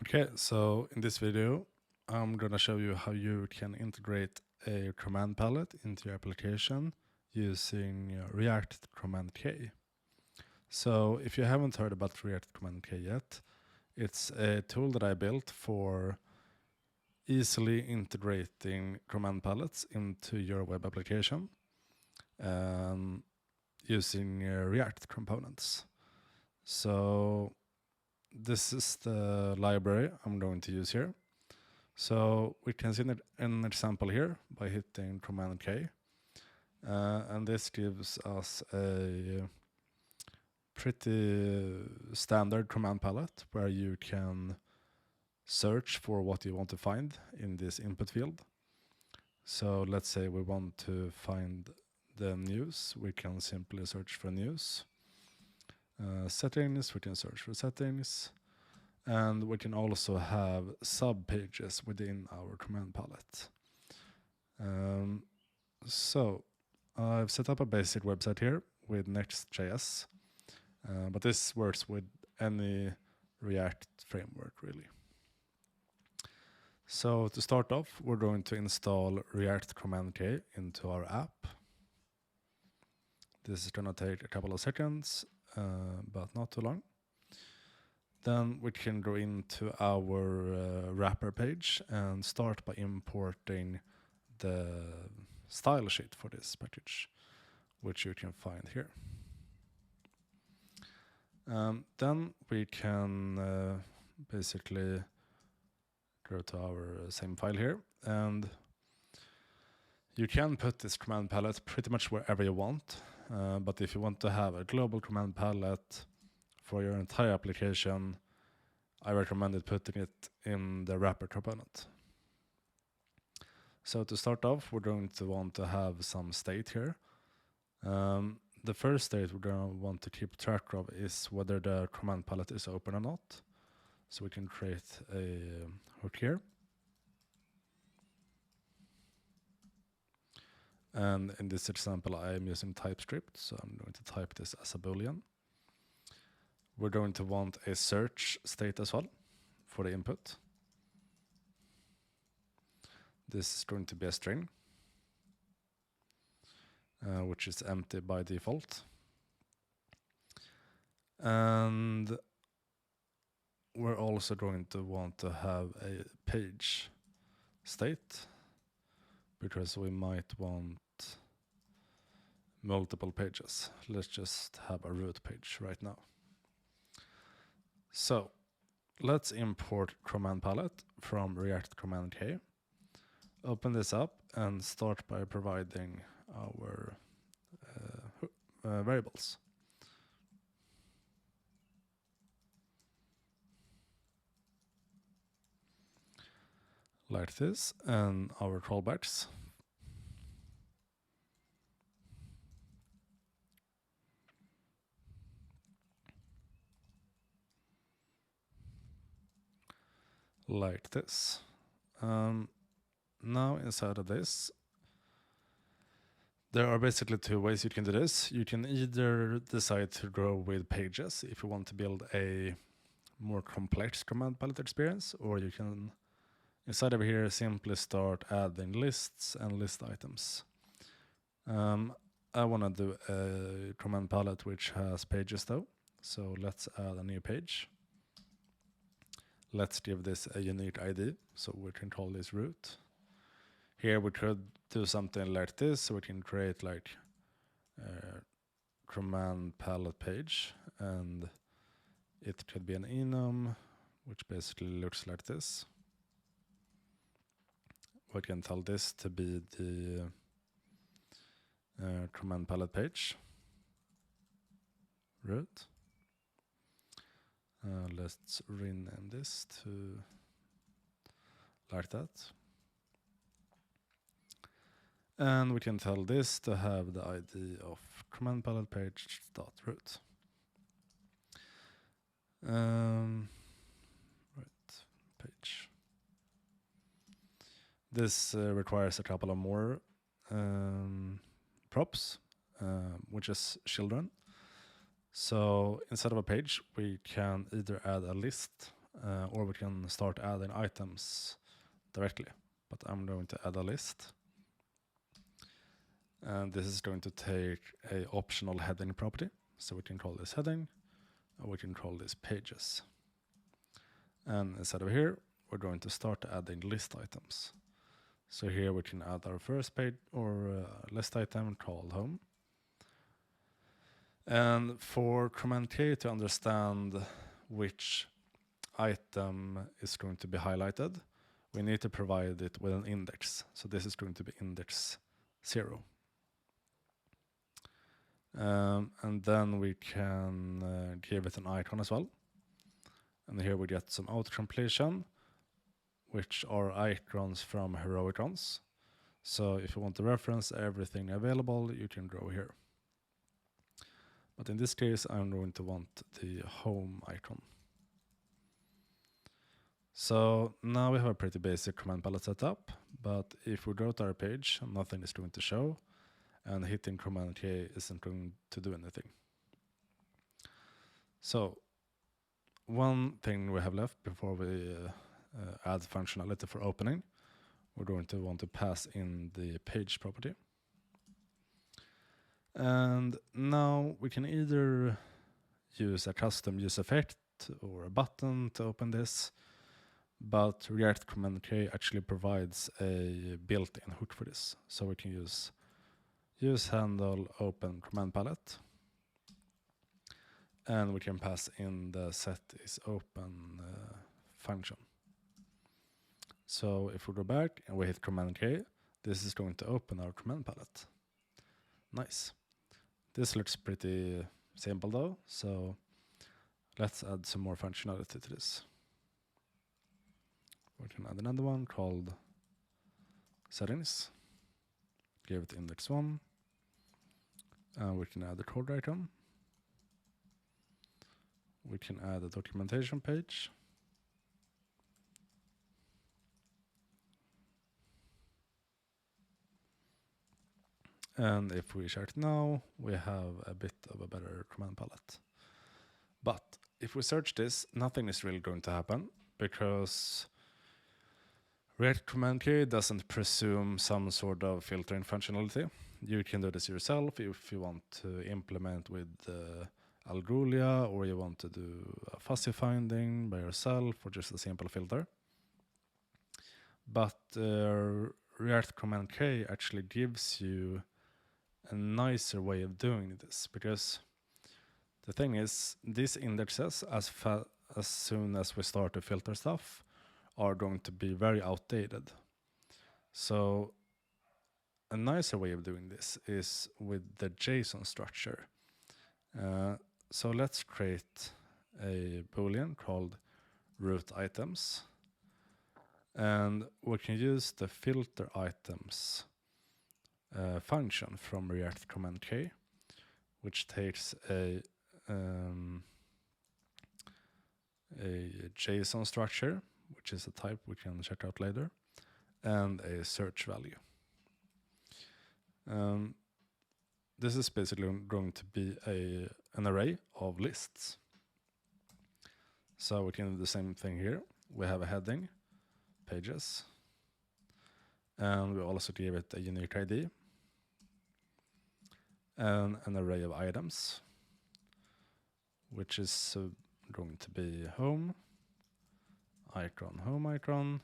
Okay, so in this video, I'm gonna show you how you can integrate a command palette into your application using react-cmdk. So if you haven't heard about react-cmdk yet, it's a tool that I built for easily integrating command palettes into your web application using React components. So this is the library I'm going to use here. So we can see an example here by hitting Command K. And this gives us a pretty standard command palette where you can search for what you want to find in this input field. So let's say we want to find the news. We can simply search for news. Settings, we can search for settings. And we can also have sub-pages within our command palette. So I've set up a basic website here with Next.js, but this works with any React framework really. So to start off, we're going to install react-cmdk into our app. This is going to take a couple of seconds, but not too long. Then we can go into our wrapper page and start by importing the style sheet for this package, which you can find here. Then we can basically go to our same file here, and you can put this command palette pretty much wherever you want, but if you want to have a global command palette for your entire application, I recommend putting it in the wrapper component. So to start off, we're going to want to have some state here. The first state we're going to want to keep track of is whether the command palette is open or not. So we can create a hook here. And in this example, I am using TypeScript, so I'm going to type this as a Boolean. We're going to want a search state as well for the input. This is going to be a string, which is empty by default. And we're also going to want to have a page state, because we might want multiple pages. Let's just have a root page right now. So let's import command palette from react-cmdk. Open this up and start by providing our variables. Like this, and our callbacks. Like this. Now inside of this, there are basically two ways you can do this. You can either decide to go with pages if you want to build a more complex command palette experience, or you can, inside of here, simply start adding lists and list items. I want to do a command palette which has pages though, so let's add a new page. Let's give this a unique ID, so we can call this root. Here we could do something like this, so we can create like a command palette page, and it could be an enum, which basically looks like this. We can tell this to be the command palette page root. Let's rename this to like that. And we can tell this to have the ID of command palette page.root. Right, page. This requires a couple of more props, which is children. So instead of a page, we can either add a list or we can start adding items directly. But I'm going to add a list. And this is going to take a optional heading property. So we can call this heading, or we can call this pages. And instead of here, we're going to start adding list items. So here we can add our first page or list item called home. And for command K to understand which item is going to be highlighted, we need to provide it with an index. So this is going to be index 0. And then we can give it an icon as well. And here we get some auto completion, which are icons from heroicons. So if you want to reference everything available, you can go here. But in this case, I'm going to want the home icon. So now we have a pretty basic command palette set up, but if we go to our page, nothing is going to show, and hitting command K isn't going to do anything. So one thing we have left before we add functionality for opening, we're going to want to pass in the page property. And now we can either use a custom use effect or a button to open this, but react-cmdk actually provides a built-in hook for this. So we can use handle open command palette, and we can pass in the set is open function. So if we go back and we hit command K, this is going to open our command palette. Nice. This looks pretty simple though, so let's add some more functionality to this. We can add another one called settings. Give it index 1. And we can add a code item. We can add a documentation page. And if we check now, we have a bit of a better command palette. But if we search this, nothing is really going to happen because react-cmdk doesn't presume some sort of filtering functionality. You can do this yourself if you want to implement with Algolia, or you want to do a fuzzy finding by yourself, or just a simple filter. But react-cmdk actually gives you a nicer way of doing this, because the thing is, these indexes, as soon as we start to filter stuff, are going to be very outdated. So a nicer way of doing this is with the JSON structure. So let's create a boolean called root items, and we can use the filter items function from react-cmdk, which takes a JSON structure, which is a type we can check out later, and a search value. This is basically going to be an array of lists. So we can do the same thing here. We have a heading, pages, and we also give it a unique ID, and an array of items, which is going to be home icon,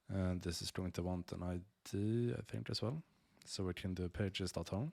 and this is going to want an ID, I think, as well. So we can do pages.home,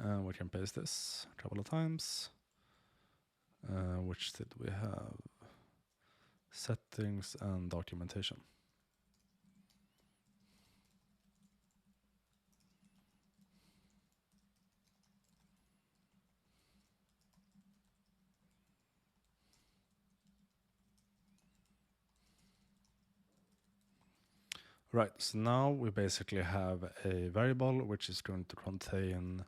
and we can paste this a couple of times. Which did we have? Settings and documentation. Right, so now we basically have a variable which is going to contain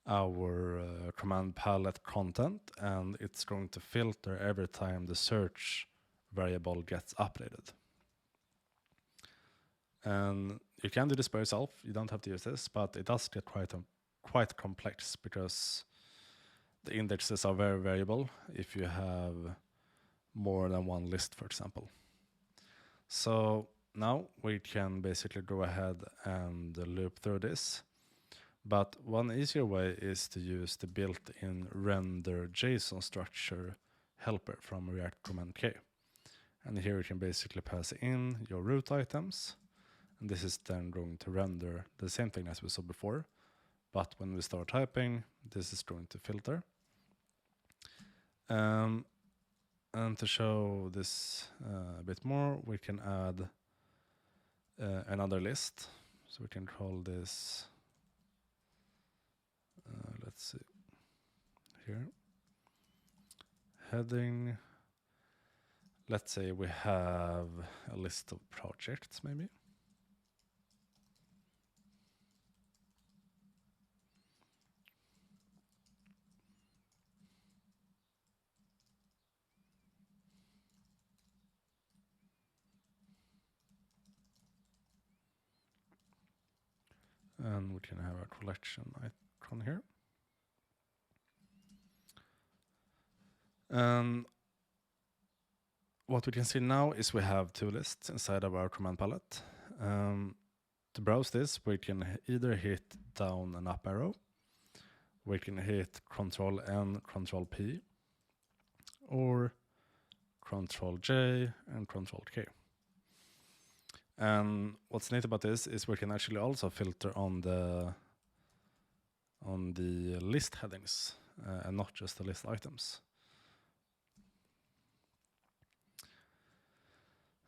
our command palette content, and it's going to filter every time the search variable gets updated. And you can do this by yourself, you don't have to use this, but it does get quite complex, because the indexes are very variable if you have more than one list, for example. So now we can basically go ahead and loop through this. But one easier way is to use the built-in render JSON structure helper from react-cmdk. And here you can basically pass in your root items. And this is then going to render the same thing as we saw before. But when we start typing, this is going to filter. And to show this a bit more, we can add another list. So we can call this, let's see, here, heading. Let's say we have a list of projects, maybe. And we can have a collection icon here. And what we can see now is we have two lists inside of our command palette. To browse this, we can either hit down and up arrow, we can hit Ctrl N, Ctrl P, or Ctrl J and Ctrl K. And what's neat about this is we can actually also filter on the list headings and not just the list items.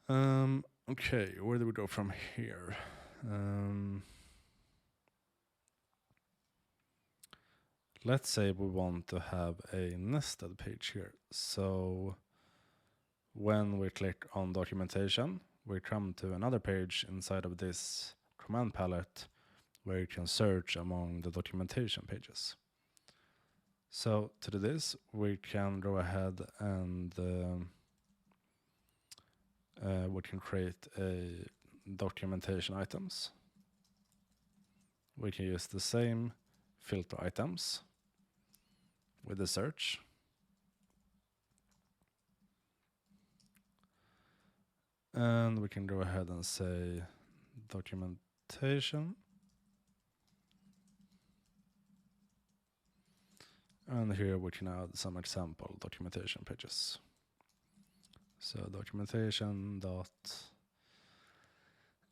Okay, where do we go from here? Let's say we want to have a nested page here. So when we click on documentation, we come to another page inside of this command palette where you can search among the documentation pages. So to do this, we can go ahead and we can create a documentation items. We can use the same filter items with the search. And we can go ahead and say documentation. And here we can add some example documentation pages. So documentation dot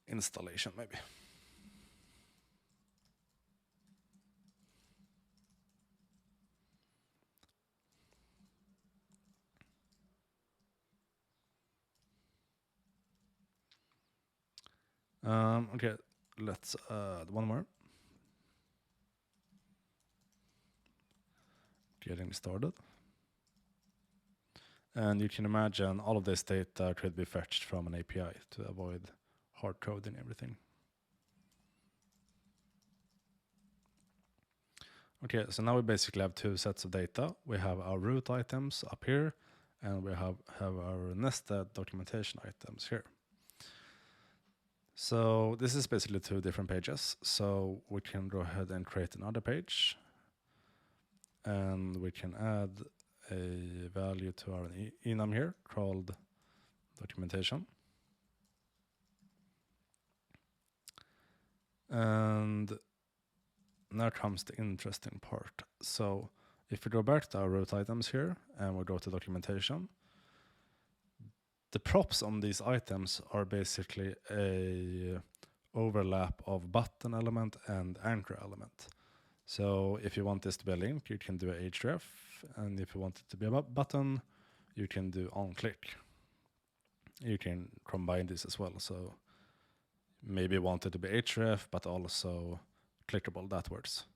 installation maybe. Okay, let's add one more. Getting started. And you can imagine all of this data could be fetched from an API to avoid hard coding everything. Okay, so now we basically have two sets of data. We have our root items up here, and we have our nested documentation items here. So this is basically two different pages. So we can go ahead and create another page, and we can add a value to our enum here called documentation. And now comes the interesting part. So if we go back to our root items here and we go to documentation, the props on these items are basically a overlap of button element and anchor element. So if you want this to be a link, you can do a href, and if you want it to be a button, you can do onClick. You can combine this as well. So maybe you want it to be href, but also clickable, that works.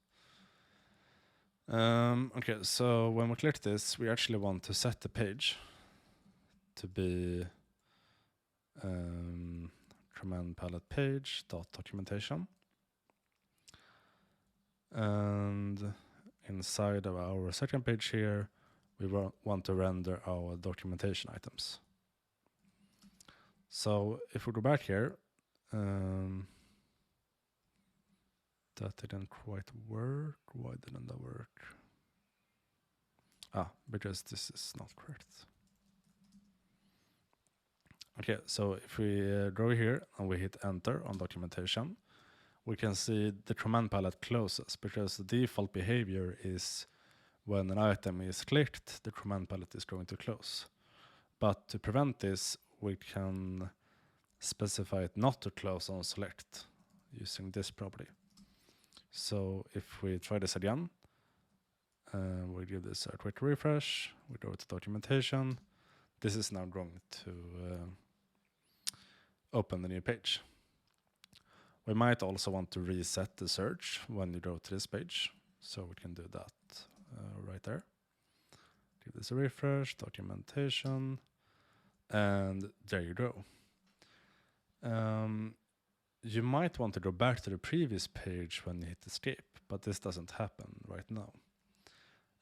Okay, so when we click this, we actually want to set the page to be command palette page dot documentation, and inside of our second page here, we want to render our documentation items. So if we go back here, that didn't quite work. Why didn't that work? Because this is not correct. Okay, so if we go here and we hit enter on documentation, we can see the command palette closes because the default behavior is when an item is clicked, the command palette is going to close. But to prevent this, we can specify it not to close on select using this property. So if we try this again, we give this a quick refresh, we go to documentation, this is now going to open the new page. We might also want to reset the search when you go to this page, so we can do that right there. Give this a refresh, documentation, and there you go. You might want to go back to the previous page when you hit escape, but this doesn't happen right now.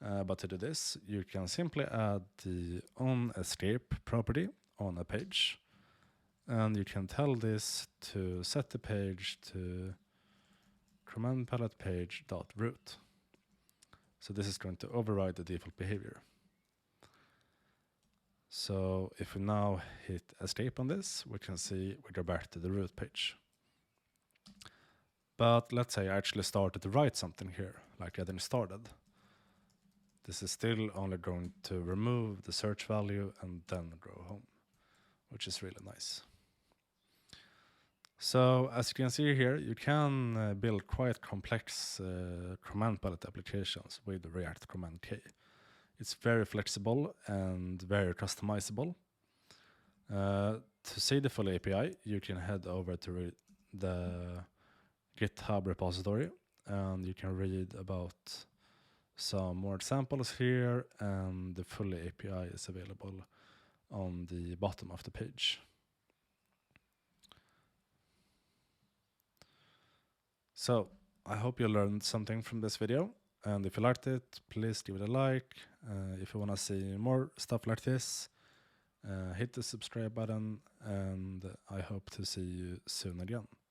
But to do this, you can simply add the onEscape property on a page, and you can tell this to set the page to command palette page.root. So this is going to override the default behavior. So if we now hit escape on this, we can see we go back to the root page. But let's say I actually started to write something here, like I didn't started. This is still only going to remove the search value and then go home, which is really nice. So as you can see here, you can build quite complex command palette applications with react-cmdk. It's very flexible and very customizable. To see the full API, you can head over to the GitHub repository, and you can read about some more examples here, and the full API is available on the bottom of the page. So I hope you learned something from this video, and if you liked it, please give it a like. If you want to see more stuff like this, hit the subscribe button, and I hope to see you soon again.